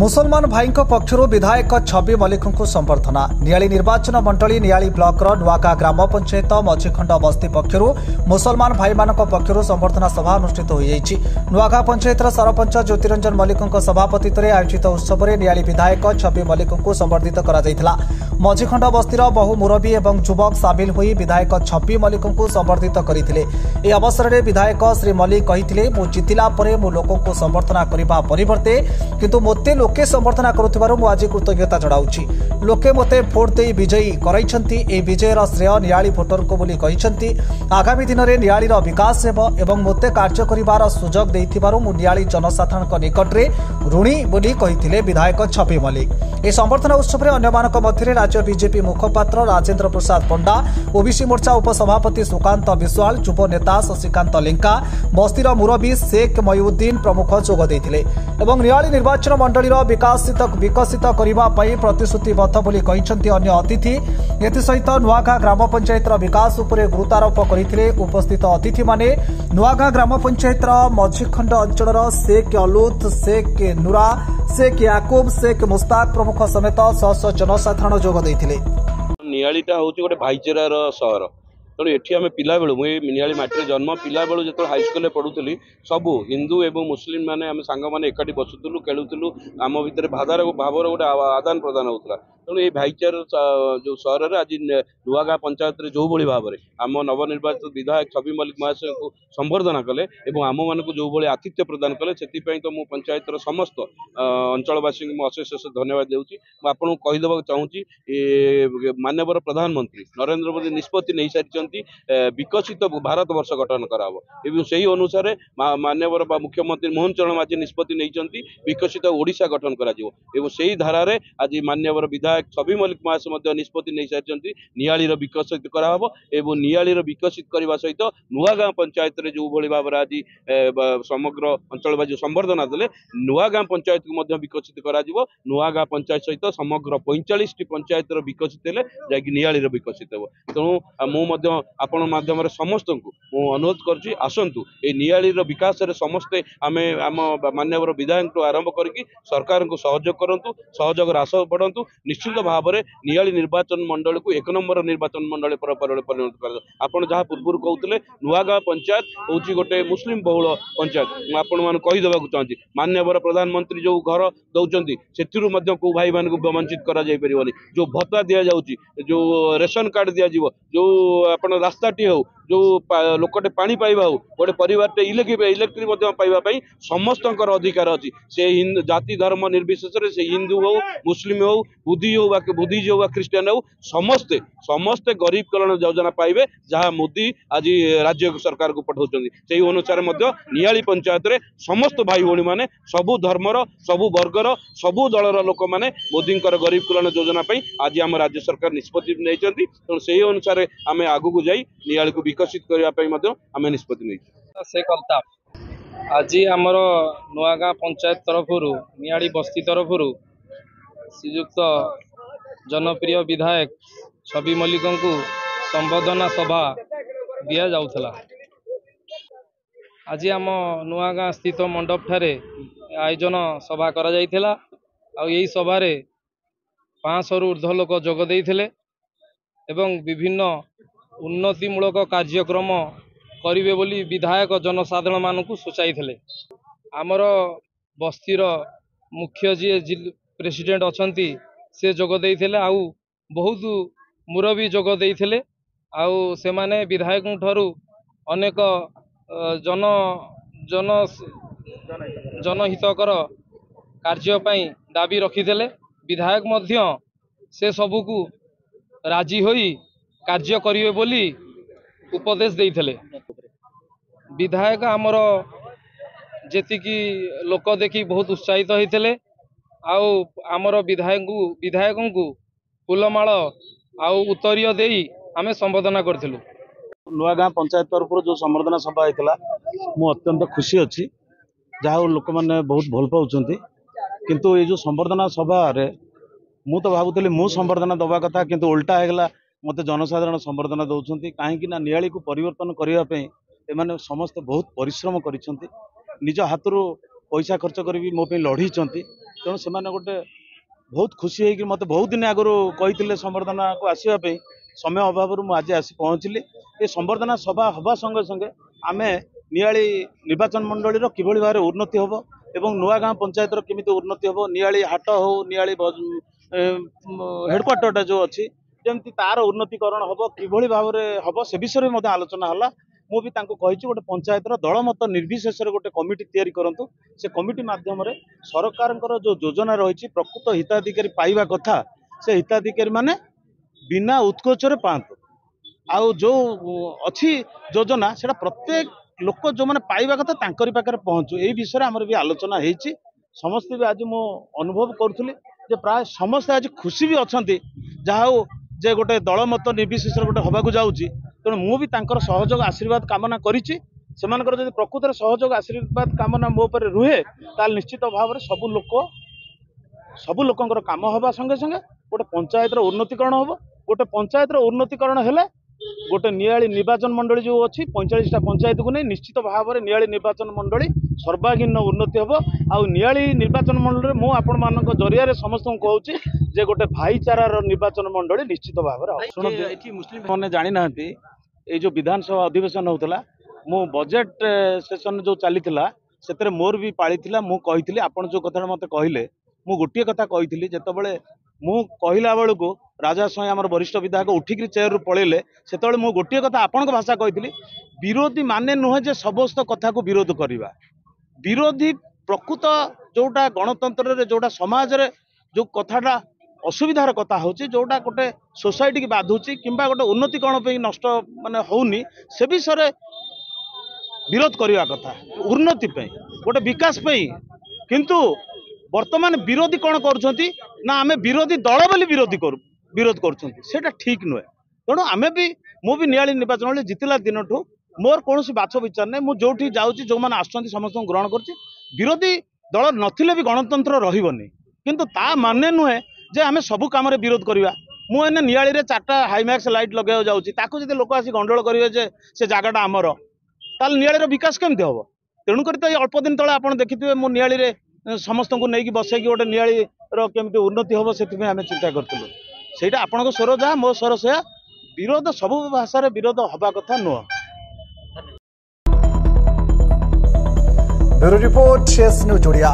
मुसलमान भाई पक्षर विधायक छवि मल्लिक को संबर्धना नियाली निर्वाचन मंडली नियाली ब्लॉक नुआगा ग्राम पंचायत मझीखंड बस्ती पक्षर मुसलमान भाई पक्षर संबर्धना सभा अनुष्ठित हो नुआगा पंचायत सरपंच ज्योतिरंजन मल्लिक सभापतित्व में आयोजित उत्सव में नियाली विधायक छवि मल्लिक को संबर्धित करा मझीखंड बस्तीर बहु मुरबी और युवक सामिल होई विधायक छवि मल्लिक को संबर्धित करते यह अवसर में विधायक श्री मल्लिक कहते मु जितिला परे मु लोकों को संबर्धना करने परिवर्ते किंतु मोते लोके संबर्धना करुथिबारु मु आज कृतज्ञता जणाउछि। लोके मोते भोट दे विजयी कराइछंती ए विजयर श्रेय नियाली भोटर को बोली कहिछंती। आगामी दिन में नियालीर विकास हेबो एवं मोते कार्य करिवार सुजोग देइथिबारु मु नियाली जनसाधारणक निकटरे ऋणी बोली कहिथिले विधायक छवि मल्लिक। ए संबर्धना उत्सव में अन्यमानक मध्य राज्य बीजेपी मुखपात्र राजेंद्र प्रसाद पंडा, ओबीसी मोर्चा उपसभापति सुकांत विश्वाल, युव नेता शशिकांत लेंका, बस्तीर मुरबी शेख मयूद्दीन प्रमुख जोग देइथिले एवं नियाली निर्वाचन मंडलीर विकसित करने प्रतिश्रुतिबद्ध बोली कहिसंती अन्य अतिथि। एसहित नुआगा ग्राम पंचायत विकास उपरे गुरुत्वारोप करते उपस्थित अतिथि माने नुआगा ग्राम पंचायत मझीखंड अंचल शेख अलूत, शेख नूरा, शेख याकूब, शेख मुस्ताक प्रमुख समेत शह जनसाधारण जोग देइथिले। नियालीटा होची गोटे भाईचारार सहर तेणु एठी आम पिला बेलू मुझे नियाली माटी जन्म पिला बेलू जो हाईस्कल पढ़ुली सबू हिंदू एवं मुस्लिम माने आम सांग मैंने एकाठी बसुलु खेलुलु आम भितर भावर गोटे आदान प्रदान होता तेणु ये भाईचार जो सहर में आज नुआगा पंचायत जो भाव में आम नवनिर्वाचित विधायक छवि मल्लिक महाशय को संबर्धना कले और आम मान जो भाई आतिथ्य प्रदान कले से तो मु पंचायत समस्त अंचलवासी को अशेष अशेष धन्यवाद देउछि। आपको कहीदेवा चाहूँगी माननीय प्रधानमंत्री नरेंद्र मोदी निष्पत्ति नहीं सारी विकसित भारत वर्ष गठन कराव से अनुसार माननीय मुख्यमंत्री मोहन चरण माझी निष्पत्ति नहीं विकसित ओडिशा गठन कर धारा आज माननीय विधायक छवि मल्लिक महाशय निष्पत्ति नहीं सारी नियालीर विकसित कराव एवं नियालीर विकसित करने सहित नुआगा पंचायत जो भाव में आज समग्र अंचलवासी संबर्धना देले नुआगा पंचायत को विकसित करा नुआगा पंचायत सहित समग्र 45 पंचायत विकसित हेले जाकि नियालीर विकसित हो। तेणु आपण माध्यम समस्त को अनुरोध करुँची आसतु ए नियालीर विकास समस्ते आम आम माननीय विधायक आरंभ करके सरकार को सहयोग करूँ सहयोग आस बढ़ु निश्चित भाव में नियाली निर्वाचन मंडल को 1 नंबर निर्वाचन मंडल परिणत कर आपड़ जहाँ पूर्व कहते नुआगा पंचायत हूँ गोटे मुस्लिम बहुल पंचायत आपण कहीदेवा चाहूँगी माननीय प्रधानमंत्री जो घर दौरान से कौ भाई मान को वंचित कर जो भत्ता दि जाऊँगी जो रेशन कार्ड दिज्व जो आप रास्ताटी हो जो लोकटे पानी पाइबा हो गोटे परिवार इलेक्ट्रिक पाइबापी समस्त अधिकार अच्छी से जाति धर्म निर्विशेष से हिंदू हो मुस्लिम हो बुद्धिजीवी हो ख्रीस्टान हो समस्ते समस्ते गरीब कल्याण योजना पाइबे जहाँ मोदी आज राज्य सरकार को पठाउछन्ती से अनुसार नियाली पंचायत रे समस्त भाई भौणी माने सबु धर्मर सबु वर्गर सबु दलर लोक माने मोदी गरीब कल्याण योजना आज आम राज्य सरकार निष्पत्ति नहीं तेणु से अनुसार आम आगू जाई नियाली को विकसित करने आम निष्पत्ति नहीं। आज आमर नुआगा पंचायत तरफ नियाली बस्ती तरफ श्रीयुक्त जनप्रिय विधायक छवि मल्लिक को संबर्धना सभा दि जाउथला। आज आम नुआगा स्थित मंडप ठारे आयोजन सभा करा जाइथिला आ यही सभार 500 रु ऊर्ध्व लोक जोग देइथिले एवं विभिन्न उन्नतिमूलक कार्यक्रम करिवे बोली विधायक जनसाधारण मानकु सूचाइथिले। आमर बस्तीर मुख्य जी प्रेसिडेंट अछंती से जोग देइथिले आउ बहुत मुरबी जोग देइथिले आउ से माने विधायक ठारू अनेक जन जन जनहितकर कार्य पई दाबी रखिथिले विधायक मध्य से सबुकु राजी होई कार्य करिवे बोली उपदेश देइथिले। विधायक आमर जेतिकी लोक देखी बहुत उत्साहित होइथिले आउ आमर विधायक को फूलमाल आउ उत्तरीय देई आमे संबोधना करथिलु। नुआगा पंचायत तरफ जो संबर्धना सभा होता मु अत्यंत खुशी अच्छी जहाँ लोक मैंने बहुत भल पाँच किंतु ये जो संबर्धना सभा रे मु तो भावुली मु संबर्धना दवा कथा किंतु उल्टा है मत जनसाधारण संबर्धना दौरान कहीं नियाली को परिवर्तन करने एमाने समस्त बहुत परिश्रम कर निज हाथ पैसा खर्च कर मो लड़ी तेणु से गोटे बहुत खुशी होगी मत बहुत दिन आगु कही संबर्धना को आसवाई समय अभाव मुझे आज आसी पहुँचली ये संबर्धना सभा हवा संगे संगे आम नियाली निर्वाचन मंडल किभली भाव उन्नति हम एवं नुआगाँ पंचायत केमी उन्नति हम नियाली हाट हो नियाली हेडक्वार्टर जो अच्छी जमी तार उन्नतिकरण हम किभली भाव हम से विषय में आलोचना है मुझे कही गोटे पंचायत दलमत निर्विशेष गोटे कमिटी तैयारी करूँ से कमिटी मध्यम सरकार जो योजना रही प्रकृत हिताधिकारी पाइबा कथा से हिताधिकारी माने बिना उत्कोचरे पातु आउ जो अच्छी योजना से प्रत्येक लोक जो मैंने पाइबा कथा तांकरी पाखे पहुँचू यही विषय आमर भी आलोचना होती समस्ते भी आज मु अनुभव करुली प्राय समस्ते आज खुशी भी अच्छा जहा जे गोटे दलमत निर्विशेष गोटे हवा जाऊँगी तेणु मुझे सहयोग आशीर्वाद कामना करी प्रकृत सहयोग आशीर्वाद कामना मो पर रुहे ताल निश्चित भाव में सब लोक काम हवा संगे संगे गोटे पंचायत उन्नतिकरण हम गोटे पंचायत उन्नतिकरण हेले गोटे नियाली निर्वाचन मंडली जो अच्छी 45टा पंचायत को नहीं निश्चित भाव में नियाली निर्वाचन मंडली सर्वांगीन उन्नति हम आउ नियाली निर्वाचन मंडली मु आपण मान जरिया समस्त कहूँ जे गोटे भाईचारार निर्वाचन मंडली निश्चित भाव में शुणु मुस्लिम मैंने जानी ना ये जो विधानसभा अधिवेशन होता मु बजेट सेशन जो चली से मोर भी पाली मु कही आपण जो कथा मत कहले मु गोटे कथा कही जिते मु कहला बेलू को राजा स्वाई आम वरिष्ठ विधायक उठिक चेयर पलैले से मु गोटे कथा आपण भाषा कही विरोधी माने नुहे जे समस्त कथा को विरोध करवा विरोधी प्रकृत जोटा गणतंत्र जोटा समाज रे जो कथाटा असुविधार कथा होची जोटा गोटे सोसाइटी की बाधुची किंबा गोटे उन्नतिकरण पे नष्ट माने होउनी से विषय विरोध करवा कथा उन्नति पे गोटे विकास पे किंतु वर्तमान विरोधी कौन कर विरोधी दल बोली विरोध कर ठीक नुहे तेणु आम भी मुझे नियाली निर्वाचन जितला दिन ठू मोर कौन बाछ विचार नहीं मुझे जाऊँगी जो मैंने आसुँच समस्त ग्रहण कर विरोधी दल नथिले भी गणतंत्र रही किंतु ता माने नुहे जे आम सब कम विरोध करवा मुझे नियाली रे 4टा हाईमैक्स लाइट लगे जाऊँगी लोक आसी गंडोल करेंगे से जगटा आमर ताल नियाली विकास केमती हम तेणुक अल्प दिन तले आप देखिए मु नियाली रे समस्त को लेकिन बसैकी गोटे नियाली केमती उन्नति हम से आम चिंता करूँ से आपण स्वर जहाँ मो स्वर से विरोध सब भाषा विरोध हवा कथा नुह। ब्यूरो रिपोर्ट शेष न्यूज ओडिया।